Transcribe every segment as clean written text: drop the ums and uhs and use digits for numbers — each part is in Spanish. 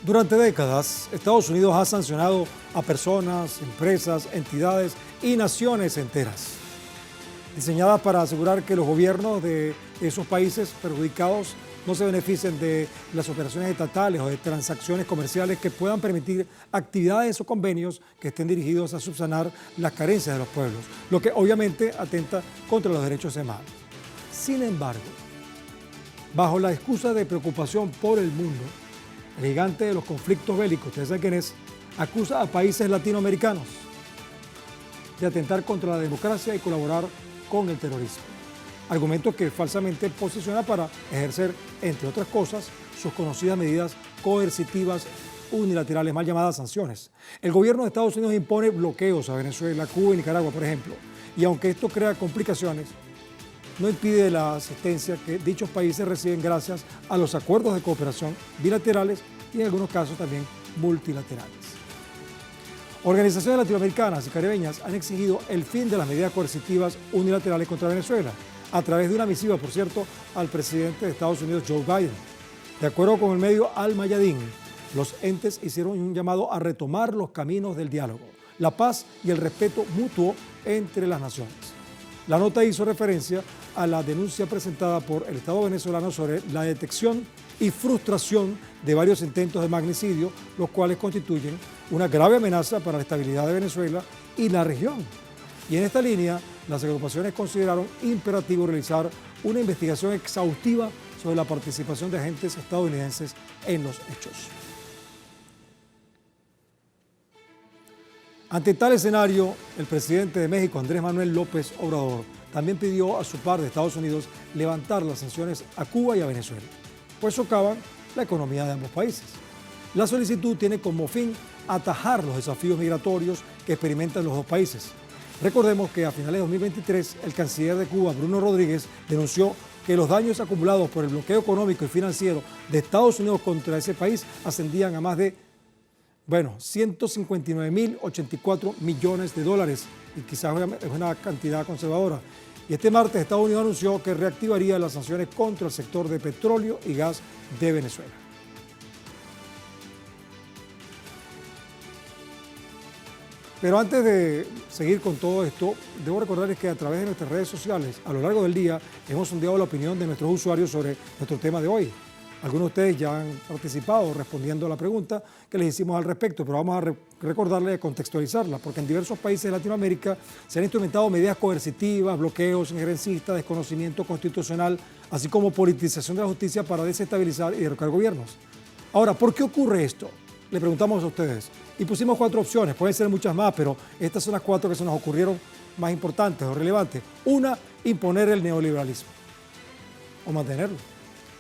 Durante décadas, Estados Unidos ha sancionado a personas, empresas, entidades y naciones enteras, diseñadas para asegurar que los gobiernos de esos países perjudicados no se beneficien de las operaciones estatales o de transacciones comerciales que puedan permitir actividades o convenios que estén dirigidos a subsanar las carencias de los pueblos, lo que obviamente atenta contra los derechos humanos. Sin embargo, bajo la excusa de preocupación por el mundo, el gigante de los conflictos bélicos, ustedes saben quién es, acusa a países latinoamericanos de atentar contra la democracia y colaborar con el terrorismo. Argumento que falsamente posiciona para ejercer, entre otras cosas, sus conocidas medidas coercitivas unilaterales, mal llamadas sanciones. El gobierno de Estados Unidos impone bloqueos a Venezuela, Cuba y Nicaragua, por ejemplo, y aunque esto crea complicaciones, no impide la asistencia que dichos países reciben gracias a los acuerdos de cooperación bilaterales y en algunos casos también multilaterales. Organizaciones latinoamericanas y caribeñas han exigido el fin de las medidas coercitivas unilaterales contra Venezuela, a través de una misiva, por cierto, al presidente de Estados Unidos, Joe Biden. De acuerdo con el medio Al Mayadin, los entes hicieron un llamado a retomar los caminos del diálogo, la paz y el respeto mutuo entre las naciones. La nota hizo referencia a la denuncia presentada por el Estado venezolano sobre la detección y frustración de varios intentos de magnicidio, los cuales constituyen una grave amenaza para la estabilidad de Venezuela y la región. Y en esta línea, las agrupaciones consideraron imperativo realizar una investigación exhaustiva sobre la participación de agentes estadounidenses en los hechos. Ante tal escenario, el presidente de México, Andrés Manuel López Obrador, también pidió a su par de Estados Unidos levantar las sanciones a Cuba y a Venezuela, pues socavan la economía de ambos países. La solicitud tiene como fin atajar los desafíos migratorios que experimentan los dos países. Recordemos que a finales de 2023, el canciller de Cuba, Bruno Rodríguez, denunció que los daños acumulados por el bloqueo económico y financiero de Estados Unidos contra ese país ascendían a más de 159.084 millones de dólares, y quizás es una cantidad conservadora. Y este martes Estados Unidos anunció que reactivaría las sanciones contra el sector de petróleo y gas de Venezuela. Pero antes de seguir con todo esto, debo recordarles que a través de nuestras redes sociales, a lo largo del día, hemos sondeado la opinión de nuestros usuarios sobre nuestro tema de hoy. Algunos de ustedes ya han participado respondiendo a la pregunta que les hicimos al respecto, pero vamos a recordarles y contextualizarla, porque en diversos países de Latinoamérica se han instrumentado medidas coercitivas, bloqueos, injerencistas, desconocimiento constitucional, así como politización de la justicia para desestabilizar y derrocar gobiernos. Ahora, ¿por qué ocurre esto? Le preguntamos a ustedes. Y pusimos 4 opciones, pueden ser muchas más, pero estas son las 4 que se nos ocurrieron más importantes o relevantes. Una, imponer el neoliberalismo o mantenerlo.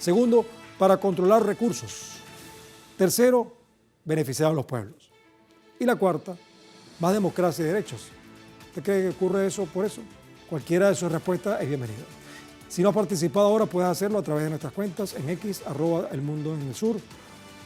Segundo, para controlar recursos. Tercero, beneficiar a los pueblos. Y la cuarta, más democracia y derechos. ¿Usted cree que ocurre eso por eso? Cualquiera de sus respuestas es bienvenida. Si no has participado ahora, puedes hacerlo a través de nuestras cuentas en X, @elmundoenesur,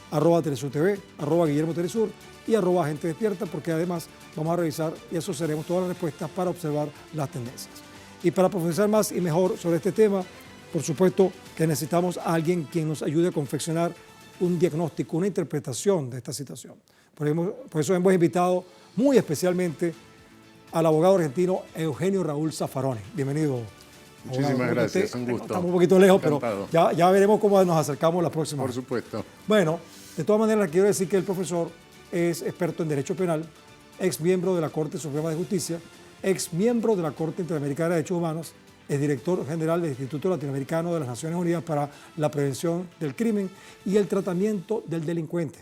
@TelesurTV, @GuillermoTelesur y @Gente Despierta, porque además vamos a revisar y asociaremos todas las respuestas para observar las tendencias. Y para profundizar más y mejor sobre este tema, por supuesto que necesitamos a alguien quien nos ayude a confeccionar un diagnóstico, una interpretación de esta situación. Por eso hemos invitado muy especialmente al abogado argentino Eugenio Raúl Zaffaroni. Bienvenido. Muchísimas gracias, un gusto. Estamos un poquito lejos, encantado. Pero ya veremos cómo nos acercamos la próxima. Por supuesto. Bueno, de todas maneras quiero decir que el profesor es experto en Derecho Penal, ex miembro de la Corte Suprema de Justicia, ex miembro de la Corte Interamericana de Derechos Humanos, es director general del Instituto Latinoamericano de las Naciones Unidas para la Prevención del Crimen y el Tratamiento del Delincuente,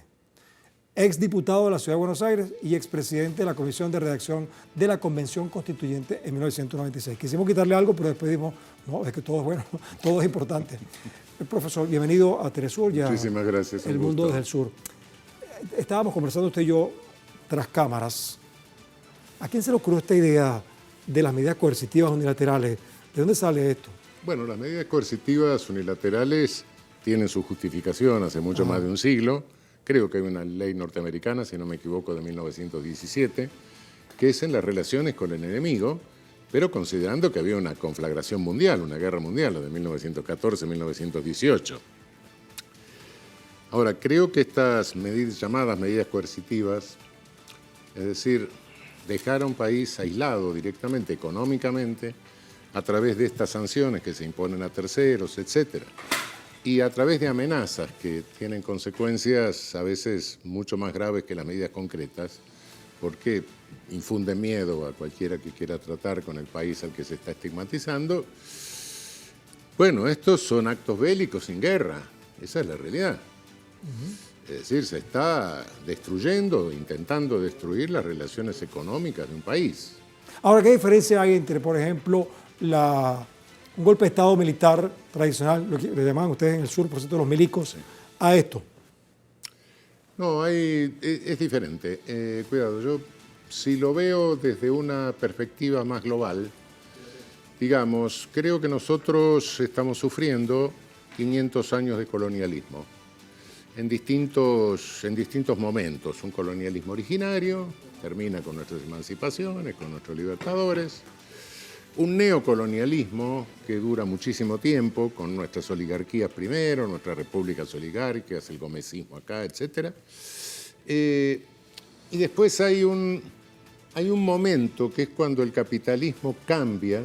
ex diputado de la Ciudad de Buenos Aires y expresidente de la Comisión de Redacción de la Convención Constituyente en 1996. Quisimos quitarle algo, pero después dijimos, no, es que todo es bueno, todo es importante. Profesor, bienvenido a Telesur y a Muchísimas gracias, El Mundo desde el Sur. Estábamos conversando usted y yo tras cámaras. ¿A quién se le ocurrió esta idea de las medidas coercitivas unilaterales? ¿De dónde sale esto? Bueno, las medidas coercitivas unilaterales tienen su justificación hace mucho más de un siglo. Creo que hay una ley norteamericana, si no me equivoco, de 1917, que es en las relaciones con el enemigo, pero considerando que había una conflagración mundial, una guerra mundial, la de 1914-1918. Ahora, creo que estas medidas, llamadas medidas coercitivas, es decir, dejar a un país aislado directamente, económicamente, a través de estas sanciones que se imponen a terceros, etcétera, y a través de amenazas que tienen consecuencias a veces mucho más graves que las medidas concretas, porque infunden miedo a cualquiera que quiera tratar con el país al que se está estigmatizando. Bueno, estos son actos bélicos sin guerra, esa es la realidad. Es decir, se está destruyendo, intentando destruir las relaciones económicas de un país. Ahora, ¿qué diferencia hay entre, por ejemplo, un golpe de Estado militar tradicional, lo que le llaman ustedes en el sur, por cierto, los milicos, sí, a esto? No, es diferente. Cuidado, yo si lo veo desde una perspectiva más global, digamos, creo que nosotros estamos sufriendo 500 años de colonialismo en distintos momentos. Un colonialismo originario, termina con nuestras emancipaciones, con nuestros libertadores. Un neocolonialismo que dura muchísimo tiempo, con nuestras oligarquías primero, nuestras repúblicas oligárquicas, el gomecismo acá, etc. Y después hay un momento que es cuando el capitalismo cambia,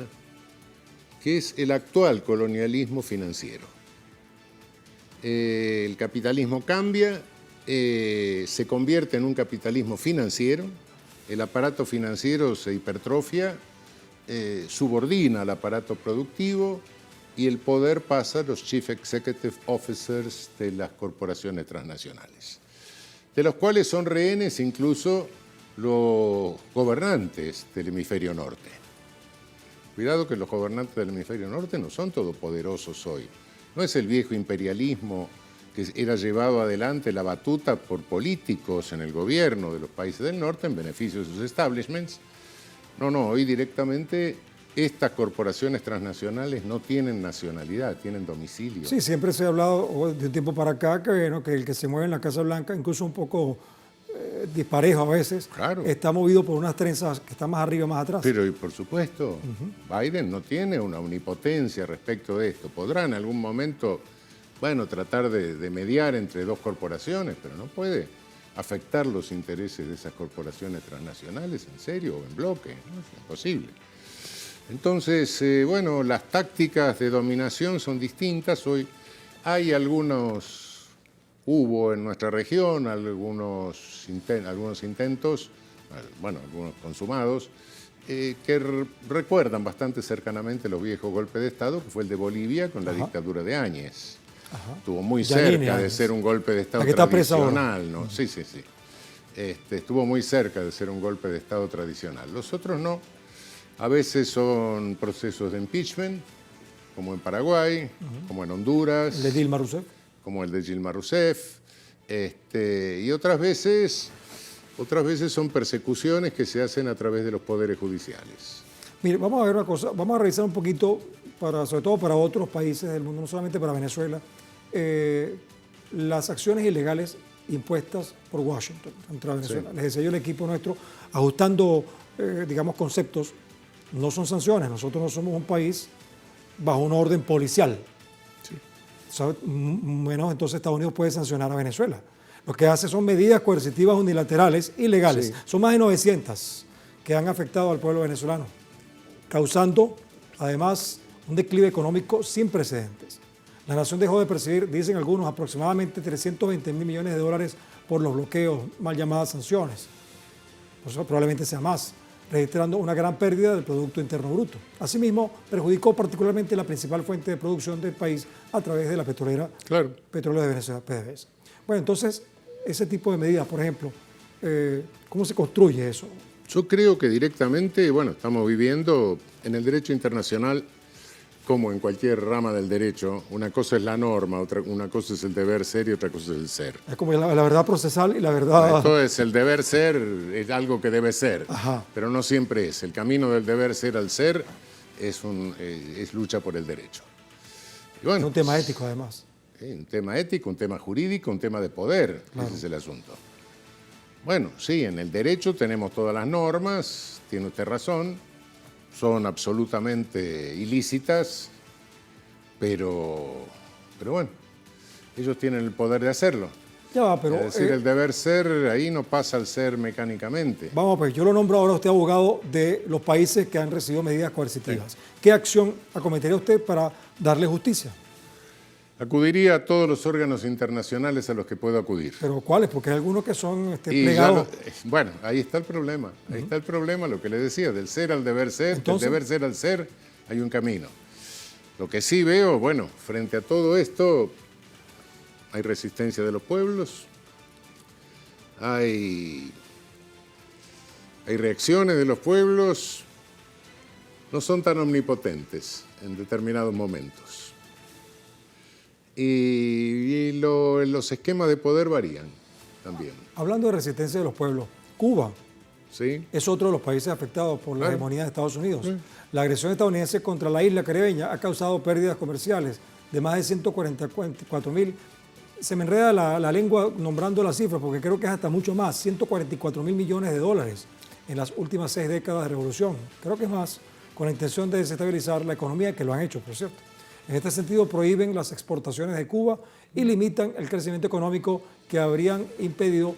que es el actual colonialismo financiero. El capitalismo cambia, se convierte en un capitalismo financiero, el aparato financiero se hipertrofia, subordina al aparato productivo y el poder pasa a los Chief Executive Officers de las corporaciones transnacionales, de los cuales son rehenes incluso los gobernantes del hemisferio norte. Cuidado que los gobernantes del hemisferio norte no son todopoderosos hoy. No es el viejo imperialismo que era llevado adelante la batuta por políticos en el gobierno de los países del norte en beneficio de sus establishments. No, hoy directamente estas corporaciones transnacionales no tienen nacionalidad, tienen domicilio. Sí, siempre se ha hablado de un tiempo para acá que el que se mueve en la Casa Blanca, incluso un poco disparejo a veces, claro, está movido por unas trenzas que están más arriba, más atrás. Pero y por supuesto, Biden no tiene una omnipotencia respecto de esto. Podrá en algún momento, bueno, tratar de mediar entre dos corporaciones, pero no puede afectar los intereses de esas corporaciones transnacionales en serio o en bloque, ¿no? Es imposible. Entonces, bueno, las tácticas de dominación son distintas. Hoy hay hubo en nuestra región algunos intentos, bueno, algunos consumados, que recuerdan bastante cercanamente los viejos golpes de Estado, que fue el de Bolivia con la dictadura de Áñez. Estuvo muy cerca de ser un golpe de Estado tradicional, ¿no? Sí. Estuvo muy cerca de ser un golpe de Estado tradicional. Los otros no. A veces son procesos de impeachment, como en Paraguay, como en Honduras. ¿El de Dilma Rousseff? Como el de Dilma Rousseff. Y otras veces son persecuciones que se hacen a través de los poderes judiciales. Mire, vamos a ver una cosa, vamos a revisar un poquito, sobre todo para otros países del mundo, no solamente para Venezuela, las acciones ilegales impuestas por Washington contra Venezuela. Sí. Les decía yo, el equipo nuestro, ajustando, digamos, conceptos, no son sanciones, nosotros no somos un país bajo un orden policial. Sí. Menos entonces Estados Unidos puede sancionar a Venezuela. Lo que hace son medidas coercitivas unilaterales ilegales. Sí. Son más de 900 que han afectado al pueblo venezolano, causando además un declive económico sin precedentes. La nación dejó de percibir, dicen algunos, aproximadamente 320 mil millones de dólares por los bloqueos, mal llamadas sanciones. Eso probablemente sea más, registrando una gran pérdida del Producto Interno Bruto. Asimismo, perjudicó particularmente la principal fuente de producción del país a través de la petrolera, claro, Petróleo de Venezuela, PDVSA. Bueno, entonces, ese tipo de medidas, por ejemplo, ¿cómo se construye eso? Yo creo que directamente, bueno, estamos viviendo en el derecho internacional, como en cualquier rama del derecho, una cosa es la norma, una cosa es el deber ser y otra cosa es el ser. Es como la verdad procesal y la verdad... Esto es el deber ser, es algo que debe ser, pero no siempre es. El camino del deber ser al ser es lucha por el derecho. Y bueno, es un tema ético además. Un tema ético, un tema jurídico, un tema de poder, claro. Ese es el asunto. Bueno, sí, en el derecho tenemos todas las normas, tiene usted razón, son absolutamente ilícitas, pero bueno, ellos tienen el poder de hacerlo. Ya va, pero... Es decir, el deber ser ahí no pasa al ser mecánicamente. Vamos, pues yo lo nombro ahora a usted abogado de los países que han recibido medidas coercitivas. Sí. ¿Qué acción acometería usted para darle justicia? Acudiría a todos los órganos internacionales a los que puedo acudir. ¿Pero cuáles? Porque hay algunos que son plegados. Bueno, ahí está el problema. Ahí está el problema, lo que le decía, del ser al deber ser, del deber ser al ser, hay un camino. Lo que sí veo, bueno, frente a todo esto, hay resistencia de los pueblos, hay reacciones de los pueblos, no son tan omnipotentes en determinados momentos. Y los esquemas de poder varían también. Hablando de resistencia de los pueblos, Cuba ¿sí? es otro de los países afectados por la hegemonía de Estados Unidos. La agresión estadounidense contra la isla caribeña ha causado pérdidas comerciales de más de 144.000. Se me enreda la lengua nombrando las cifras porque creo que es hasta mucho más, 144.000 millones de dólares en las últimas 6 décadas de revolución. Creo que es más, con la intención de desestabilizar la economía, que lo han hecho, por cierto. En este sentido, prohíben las exportaciones de Cuba y limitan el crecimiento económico que habrían impedido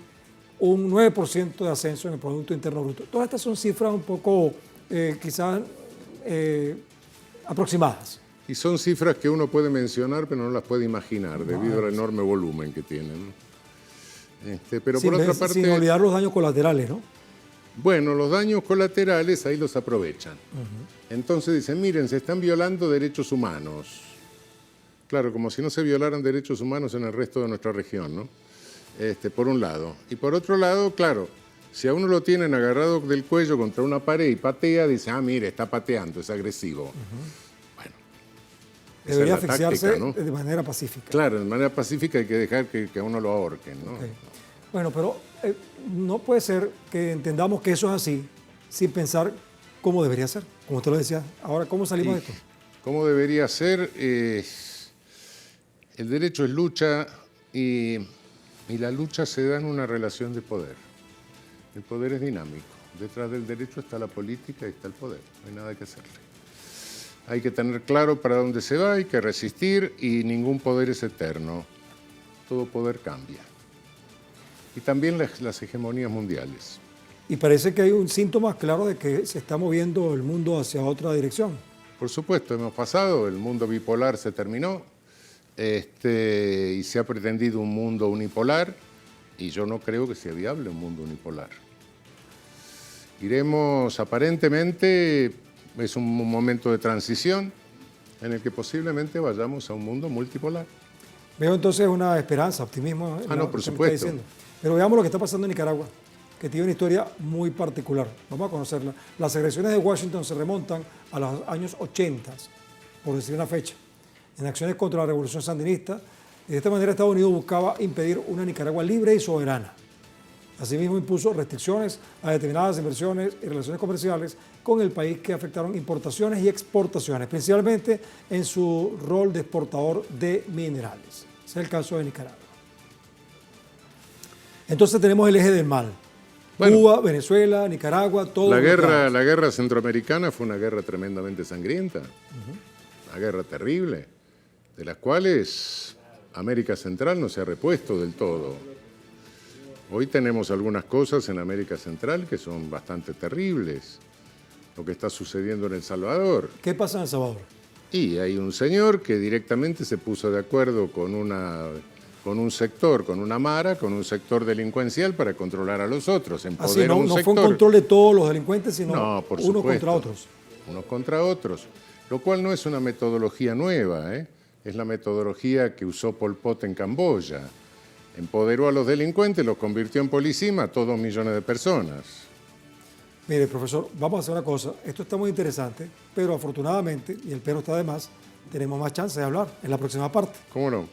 un 9% de ascenso en el Producto Interno Bruto. Todas estas son cifras un poco, quizás, aproximadas. Y son cifras que uno puede mencionar, pero no las puede imaginar, debido al enorme volumen que tienen. Pero por otra parte, sin olvidar los daños colaterales, ¿no? Bueno, los daños colaterales ahí los aprovechan. Entonces dicen, miren, se están violando derechos humanos. Claro, como si no se violaran derechos humanos en el resto de nuestra región, ¿no? Por un lado. Y por otro lado, claro, si a uno lo tienen agarrado del cuello contra una pared y patea, dice, ah, mire, está pateando, es agresivo. Bueno. Debería asfixiarse, táctica, ¿no? De manera pacífica. Claro, de manera pacífica hay que dejar que a uno lo ahorquen, ¿no? Okay. Bueno, pero no puede ser que entendamos que eso es así sin pensar cómo debería ser, como usted lo decía. Ahora, ¿cómo salimos de esto? ¿Cómo debería ser? El derecho es lucha y la lucha se da en una relación de poder. El poder es dinámico. Detrás del derecho está la política y está el poder. No hay nada que hacerle. Hay que tener claro para dónde se va, hay que resistir y ningún poder es eterno. Todo poder cambia. Y también las hegemonías mundiales. Y parece que hay un síntoma claro de que se está moviendo el mundo hacia otra dirección. Por supuesto, hemos pasado, el mundo bipolar se terminó y se ha pretendido un mundo unipolar y yo no creo que sea viable un mundo unipolar. Iremos, aparentemente, es un momento de transición en el que posiblemente vayamos a un mundo multipolar. Veo entonces una esperanza, optimismo. No, por supuesto. Pero veamos lo que está pasando en Nicaragua, que tiene una historia muy particular. Vamos a conocerla. Las agresiones de Washington se remontan a los años 80, por decir una fecha, en acciones contra la revolución sandinista. Y de esta manera Estados Unidos buscaba impedir una Nicaragua libre y soberana. Asimismo impuso restricciones a determinadas inversiones y relaciones comerciales con el país que afectaron importaciones y exportaciones, principalmente en su rol de exportador de minerales. Ese es el caso de Nicaragua. entonces tenemos el eje del mal. Bueno, Cuba, Venezuela, Nicaragua, todo. La guerra centroamericana fue una guerra tremendamente sangrienta, una guerra terrible, de las cuales América Central no se ha repuesto del todo. Hoy tenemos algunas cosas en América Central que son bastante terribles. Lo que está sucediendo en El Salvador. ¿Qué pasa en El Salvador? Y hay un señor que directamente se puso de acuerdo con un sector, con una mara, con un sector delincuencial para controlar a los otros. Así no fue un control de todos los delincuentes, sino unos contra otros. Unos contra otros, lo cual no es una metodología nueva, ¿eh? Es la metodología que usó Pol Pot en Camboya. Empoderó a los delincuentes, los convirtió en policía, mató 2 millones de personas. Mire, profesor, vamos a hacer una cosa. Esto está muy interesante, pero afortunadamente, y el pero está de más, tenemos más chance de hablar en la próxima parte. ¿Cómo no?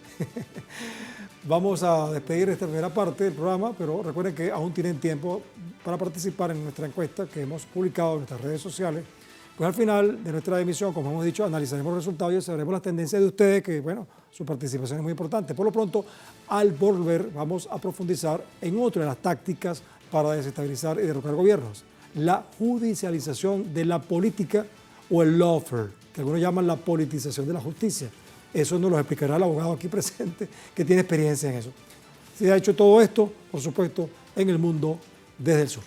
Vamos a despedir esta primera parte del programa, pero recuerden que aún tienen tiempo para participar en nuestra encuesta que hemos publicado en nuestras redes sociales. Pues al final de nuestra emisión, como hemos dicho, analizaremos los resultados y sabremos las tendencias de ustedes, que bueno, su participación es muy importante. Por lo pronto, al volver, vamos a profundizar en otra de las tácticas para desestabilizar y derrocar gobiernos: la judicialización de la política o el lawfare, que algunos llaman la politización de la justicia. Eso nos lo explicará el abogado aquí presente, que tiene experiencia en eso. Se ha hecho todo esto, por supuesto, en el mundo desde el sur.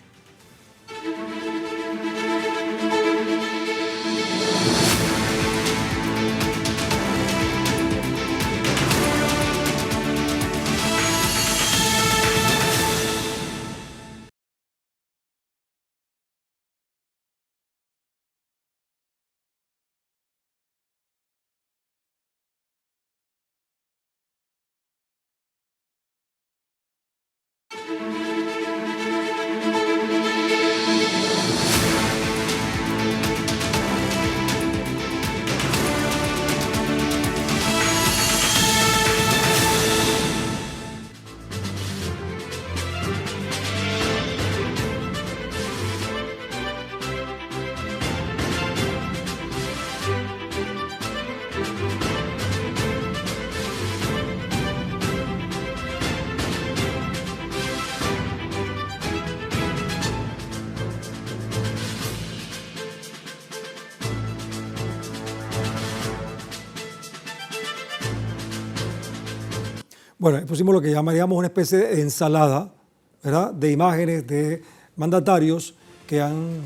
Bueno, pusimos lo que llamaríamos una especie de ensalada, ¿verdad?, de imágenes de mandatarios que han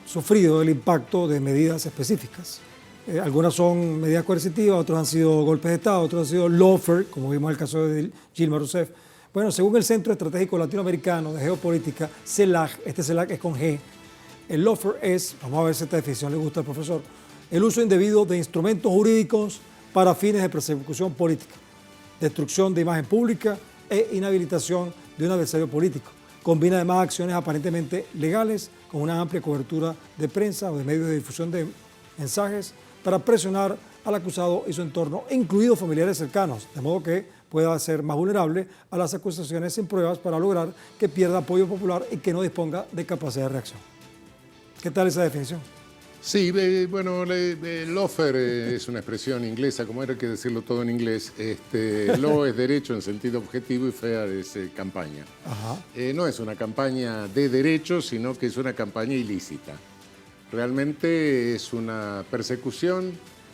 sufrido el impacto de medidas específicas. Algunas son medidas coercitivas, otras han sido golpes de Estado, otras han sido lawfare, como vimos en el caso de Dilma Rousseff. Bueno, según el Centro Estratégico Latinoamericano de Geopolítica, CELAC, este CELAC es con G, el lawfare es, vamos a ver si esta definición le gusta al profesor, el uso indebido de instrumentos jurídicos para fines de persecución política, destrucción de imagen pública e inhabilitación de un adversario político. Combina además acciones aparentemente legales con una amplia cobertura de prensa o de medios de difusión de mensajes para presionar al acusado y su entorno, incluidos familiares cercanos, de modo que pueda ser más vulnerable a las acusaciones sin pruebas para lograr que pierda apoyo popular y que no disponga de capacidad de reacción. ¿Qué tal esa definición? Sí, bueno, lawfare es una expresión inglesa, como era que decirlo todo en inglés. Law es derecho en sentido objetivo y fair es campaña. Ajá. No es una campaña de derecho, sino que es una campaña ilícita. Realmente es una persecución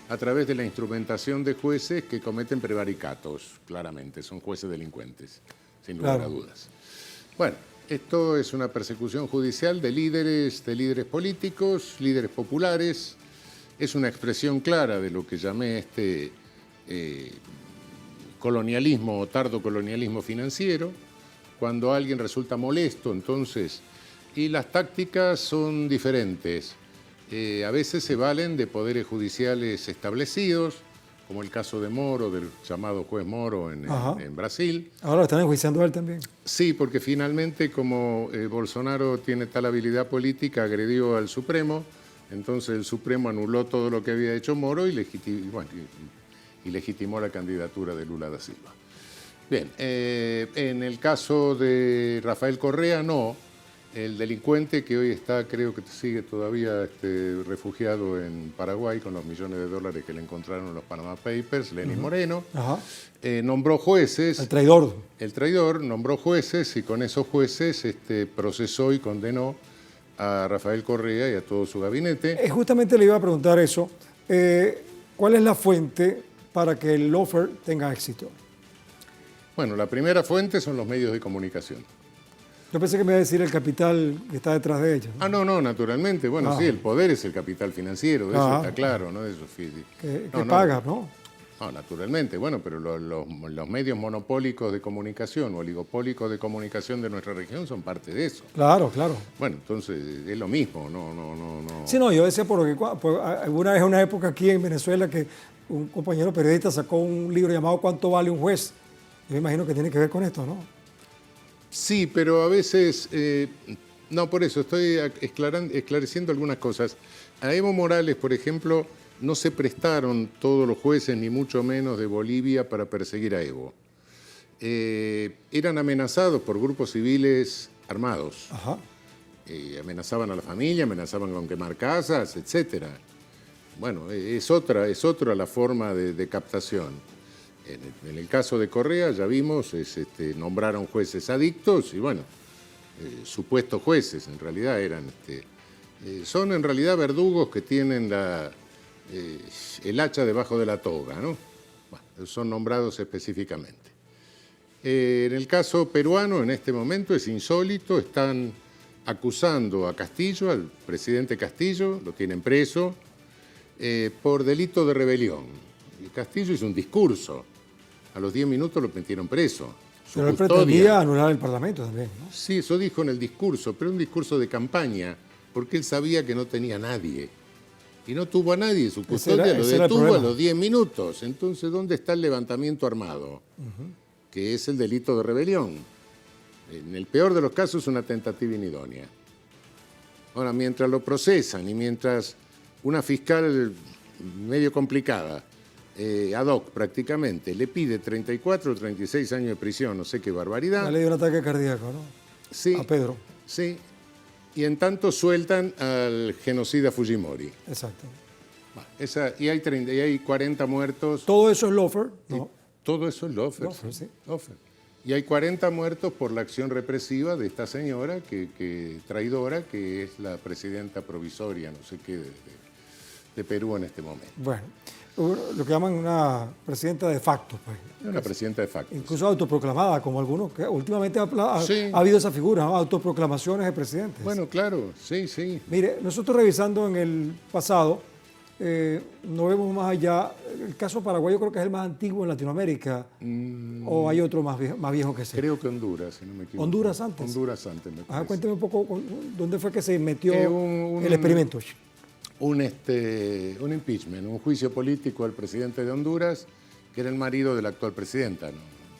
a través de la instrumentación de jueces que cometen prevaricatos, claramente, son jueces delincuentes, sin lugar a dudas. Bueno, esto es una persecución judicial de líderes políticos, líderes populares. Es una expresión clara de lo que llamé colonialismo o tardo colonialismo financiero, cuando alguien resulta molesto, entonces, y las tácticas son diferentes. A veces se valen de poderes judiciales establecidos, como el caso de Moro, del llamado juez Moro en Brasil. Ahora lo están enjuiciando a él también. Sí, porque finalmente, como Bolsonaro tiene tal habilidad política, agredió al Supremo, entonces el Supremo anuló todo lo que había hecho Moro y legitimó la candidatura de Lula da Silva. Bien, en el caso de Rafael Correa, no. El delincuente que hoy está, creo que sigue todavía refugiado en Paraguay con los millones de dólares que le encontraron en los Panama Papers, Lenín Moreno, nombró jueces. El traidor. El traidor nombró jueces y con esos jueces procesó y condenó a Rafael Correa y a todo su gabinete. Justamente le iba a preguntar eso. ¿Cuál es la fuente para que el lawfare tenga éxito? Bueno, la primera fuente son los medios de comunicación. Yo pensé que me iba a decir el capital que está detrás de ella, ¿no? No, naturalmente. Bueno, sí, el poder es el capital financiero, de eso está claro, ¿no? Eso, que paga, ¿no? No, naturalmente. Bueno, pero los medios monopólicos de comunicación o oligopólicos de comunicación de nuestra región son parte de eso. Claro, claro. Bueno, entonces es lo mismo, no. Sí, no, yo decía porque alguna vez en una época aquí en Venezuela que un compañero periodista sacó un libro llamado ¿Cuánto vale un juez? Yo me imagino que tiene que ver con esto, ¿no? Sí, pero a veces, no, por eso estoy esclareciendo algunas cosas. A Evo Morales, por ejemplo, no se prestaron todos los jueces, ni mucho menos de Bolivia, para perseguir a Evo. Eran amenazados por grupos civiles armados. Ajá. Amenazaban a la familia, amenazaban con quemar casas, etc. Bueno, es otra la forma de captación. En el caso de Correa, ya vimos, nombraron jueces adictos y bueno, supuestos jueces, en realidad son en realidad verdugos que tienen el hacha debajo de la toga, ¿no? son nombrados específicamente. En el caso peruano, en este momento es insólito, están acusando a Castillo, al presidente Castillo, lo tienen preso, por delito de rebelión. Y Castillo hizo un discurso, a los 10 minutos lo metieron preso. Pero él pretendía anular el Parlamento también, ¿no? Sí, eso dijo en el discurso, pero un discurso de campaña, porque él sabía que no tenía nadie. Y no tuvo a nadie, su custodia lo detuvo a los 10 minutos. Entonces, ¿dónde está el levantamiento armado? Que es el delito de rebelión. En el peor de los casos es una tentativa inidónea. Ahora, mientras lo procesan y mientras una fiscal medio complicada, ad hoc prácticamente, le pide 34 o 36 años de prisión, no sé qué barbaridad. Ya le dio un ataque cardíaco, ¿no? Sí. A Pedro. Sí. Y en tanto sueltan al genocida Fujimori. Exacto. Y hay 40 muertos. ¿Todo eso es lawfare? No. Todo eso es lawfare. Sí. Lawfare. Y hay 40 muertos por la acción represiva de esta señora, traidora, que es la presidenta provisoria, no sé qué, de Perú en este momento. Bueno, lo que llaman una presidenta de facto, pues. Una presidenta de facto. Incluso autoproclamada, como algunos, que últimamente Sí. ha habido esa figura, ¿no? Autoproclamaciones de presidentes. Bueno, claro, sí, sí. Mire, nosotros revisando en el pasado, no vemos más allá. El caso paraguayo creo que es el más antiguo en Latinoamérica. ¿O hay otro más viejo que ese? Creo que Honduras, si no me equivoco. ¿Honduras antes? Honduras antes, me parece. Cuénteme un poco dónde fue que se metió un el experimento. Un impeachment, un juicio político al presidente de Honduras, que era el marido de la actual presidenta, ¿no?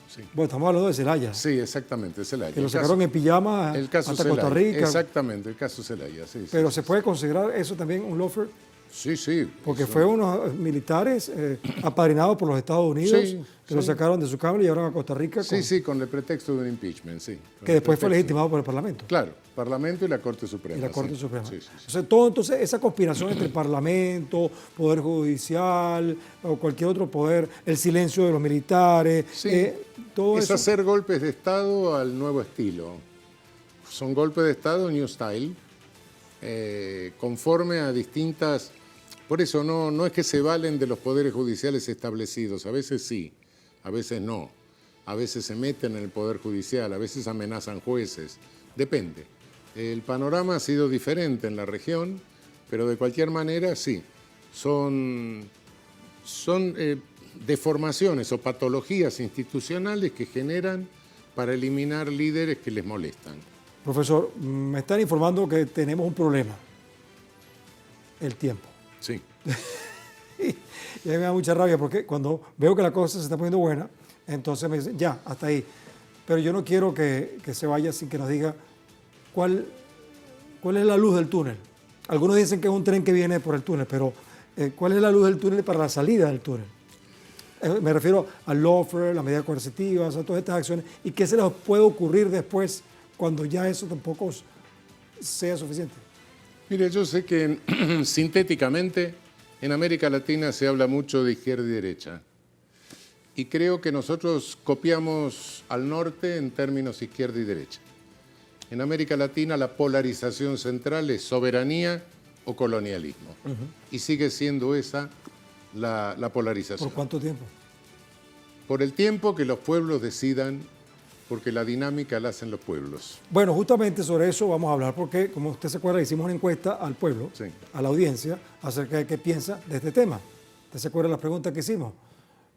Sí. Bueno, estamos hablando de Zelaya. Sí, exactamente, Zelaya. Que lo sacaron en pijama hasta Costa Rica. Exactamente, el caso Zelaya, sí. Pero sí, ¿se puede considerar eso también un lawfare? Sí, sí. Porque fue unos militares apadrinados por los Estados Unidos que lo sacaron de su cama y llevaron a Costa Rica. Sí, con el pretexto de un impeachment, sí. Que después fue legitimado por el Parlamento. Claro, Parlamento y la Corte Suprema. Y la Corte Suprema. Sí. Entonces, esa conspiración entre el Parlamento, Poder Judicial o cualquier otro poder, el silencio de los militares, todo es eso. hacer golpes de Estado al nuevo estilo. Son golpes de Estado New Style, conforme a distintas... Por eso no es que se valen de los poderes judiciales establecidos, a veces sí, a veces no. A veces se meten en el Poder Judicial, a veces amenazan jueces, depende. El panorama ha sido diferente en la región, pero de cualquier manera sí, son deformaciones o patologías institucionales que generan para eliminar líderes que les molestan. Profesor, me están informando que tenemos un problema, el tiempo. Sí. Y a mí me da mucha rabia porque cuando veo que la cosa se está poniendo buena, entonces me dicen, ya, hasta ahí. Pero yo no quiero que se vaya sin que nos diga cuál es la luz del túnel. Algunos dicen que es un tren que viene por el túnel, pero ¿cuál es la luz del túnel para la salida del túnel? Me refiero al lawfare, las medidas coercitivas, a todas estas acciones. ¿Y qué se les puede ocurrir después cuando ya eso tampoco sea suficiente? Mire, yo sé que sintéticamente en América Latina se habla mucho de izquierda y derecha. Y creo que nosotros copiamos al norte en términos izquierda y derecha. En América Latina la polarización central es soberanía o colonialismo. Y sigue siendo esa la polarización. ¿Por cuánto tiempo? Por el tiempo que los pueblos decidan, porque la dinámica la hacen los pueblos. Bueno, justamente sobre eso vamos a hablar, porque como usted se acuerda, hicimos una encuesta al pueblo, a la audiencia, acerca de qué piensa de este tema. ¿Usted se acuerda de las preguntas que hicimos?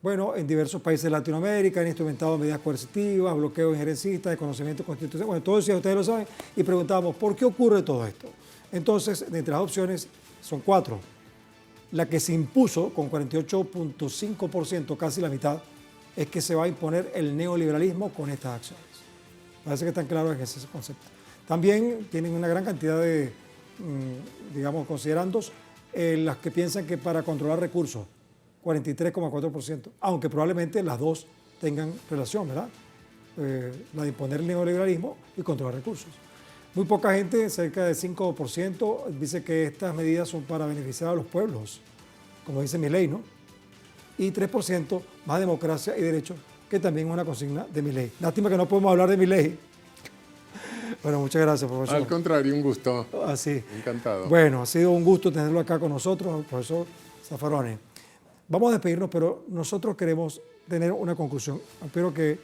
Bueno, en diversos países de Latinoamérica han instrumentado medidas coercitivas, bloqueos injerencistas, desconocimiento constitucional, bueno, todo eso ya ustedes lo saben, y preguntábamos, ¿por qué ocurre todo esto? Entonces, de entre las opciones, son 4. La que se impuso con 48.5%, casi la mitad, es que se va a imponer el neoliberalismo con estas acciones. Parece que están claros en ese concepto. También tienen una gran cantidad de, digamos, considerandos las que piensan que para controlar recursos, 43,4%, aunque probablemente las dos tengan relación, ¿verdad? La de imponer el neoliberalismo y controlar recursos. Muy poca gente, cerca de 5%, dice que estas medidas son para beneficiar a los pueblos, como dice Milei, ¿no? Y 3% más democracia y derechos, que también es una consigna de Milei. Lástima que no podemos hablar de Milei. Bueno, muchas gracias, profesor. Al contrario, un gusto. Así. Encantado. Bueno, ha sido un gusto tenerlo acá con nosotros, el profesor Zaffaroni. Vamos a despedirnos, pero nosotros queremos tener una conclusión. Espero que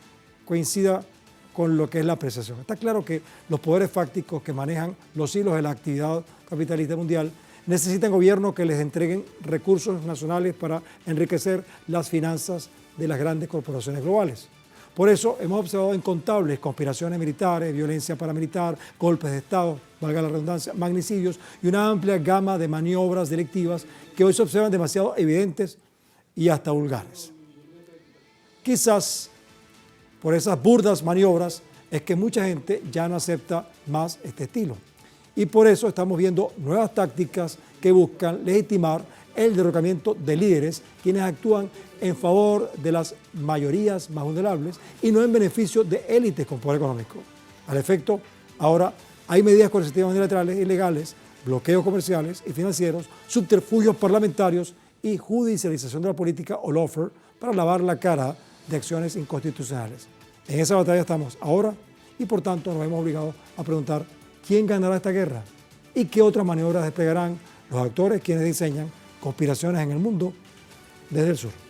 coincida con lo que es la apreciación. Está claro que los poderes fácticos que manejan los hilos de la actividad capitalista mundial necesitan gobiernos que les entreguen recursos nacionales para enriquecer las finanzas de las grandes corporaciones globales. Por eso hemos observado incontables conspiraciones militares, violencia paramilitar, golpes de Estado, valga la redundancia, magnicidios y una amplia gama de maniobras delictivas que hoy se observan demasiado evidentes y hasta vulgares. Quizás por esas burdas maniobras es que mucha gente ya no acepta más este estilo. Y por eso estamos viendo nuevas tácticas que buscan legitimar el derrocamiento de líderes quienes actúan en favor de las mayorías más vulnerables y no en beneficio de élites con poder económico. Al efecto, ahora hay medidas coercitivas unilaterales y legales, bloqueos comerciales y financieros, subterfugios parlamentarios y judicialización de la política o lawfare para lavar la cara de acciones inconstitucionales. En esa batalla estamos ahora y por tanto nos vemos obligados a preguntar quién ganará esta guerra y qué otras maniobras desplegarán los actores quienes diseñan conspiraciones en el mundo desde el sur.